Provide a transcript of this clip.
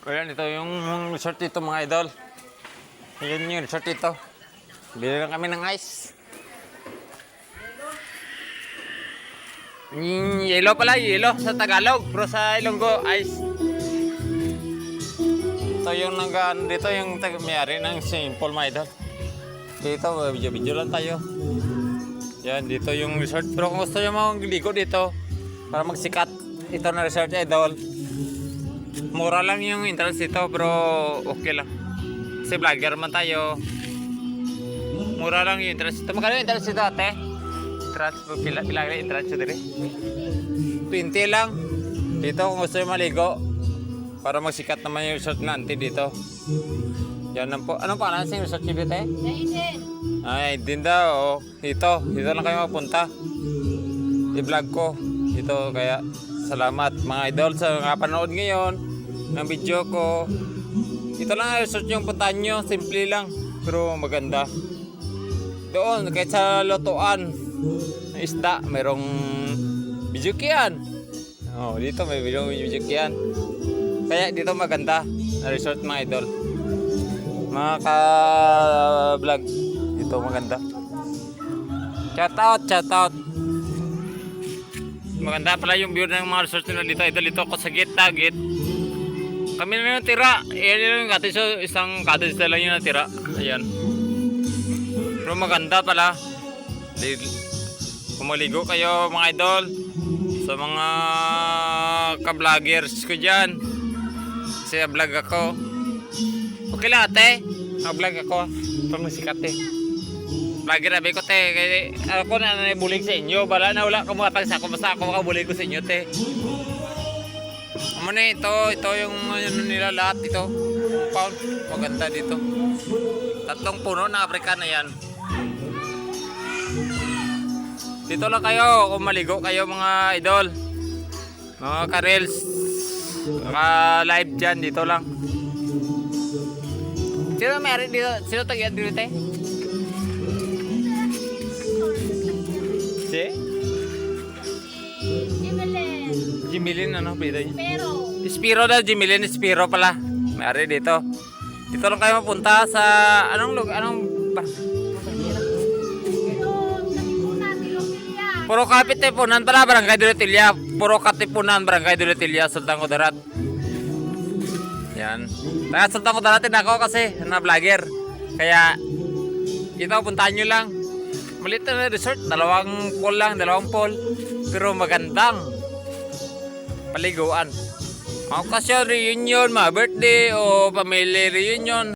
Ayan, ito yung resort dito mga idol. Ayan yung resort dito. Bili lang kami ng ice. Yelo pala, yelo sa Tagalog. Pero sa Ilonggo, ice. Ito yung dito yung may-ari ng simple mga idol. Dito, video-video lang tayo. Yan, dito yung resort. Pero kung gusto nyo magligo dito, para magsikat, ito na resort idol. Mura lang yung entrance dito, pero okay lang. Kasi vlogger man tayo. Mura lang yung entrance dito. Magkano yung entrance dito, ate? Entrance, pila yung entrance dito? 20 lang. Dito kung gusto nyo maligo, para magsikat naman yung resort na ante dito. Yan lang po. Anong pangalan sa resort nyo dito, eh? Ay, din daw. Dito lang kayo mapunta. I-vlog ko. Dito, kaya salamat mga idol sa mga panood ngayon ng video ko. Ito lang resort yung puntahan nyo. Simple lang, pero maganda. Doon, kahit sa lotuan ng isda, mayroong bijukian. Oh, dito may bijukian. Kaya dito maganda na resort mga idol. Mga ka-vlog, dito maganda. Shout out. Maganda pala yung view ng mga resort nila dito. Dito ako sa gate. Kami na yung tira. Ayan yung cottage. So, isang cottage na lang yung natira. Ayan. Pero maganda pala. Kung maligo kayo mga idol, sa mga ka-vloggers ko dyan. Kasi vlog ako. Okay lang ate. Vlog ako. Pamasikat eh. Vlogger na ko te. Ako na nabulig sa inyo. Bala na wala ka mga tagsa ko. Basta ako makabulig ko sa inyo te. Ano ito yung ano nila lahat ito. Compound. Maganda dito. 3 puno na Afrika na yan. Dito lang kayo kung maligo kayo mga idol. Mga ka-reels. Mga live dyan. Dito lang. Sino meron dito? Sino tagyan dito te? Si? Jimilin ano pwede niya? Spiro daw, Jimilin Spiro pala. May dito. Dito lang kayo mapunta sa anong Puro Katipunan pala, Barangay Duletilya. Puro Katipunan, Barangay Duletilya, Sultan Kudarat. Yan. Taga Sultan Kudarat din ako kasi na vlogger. Kaya ito puntahan nyo lang. Maliit na resort, 2 pool lang, 2 pool. Pero magandang paliguan. Mga okasyon, reunion, mga birthday o family reunion.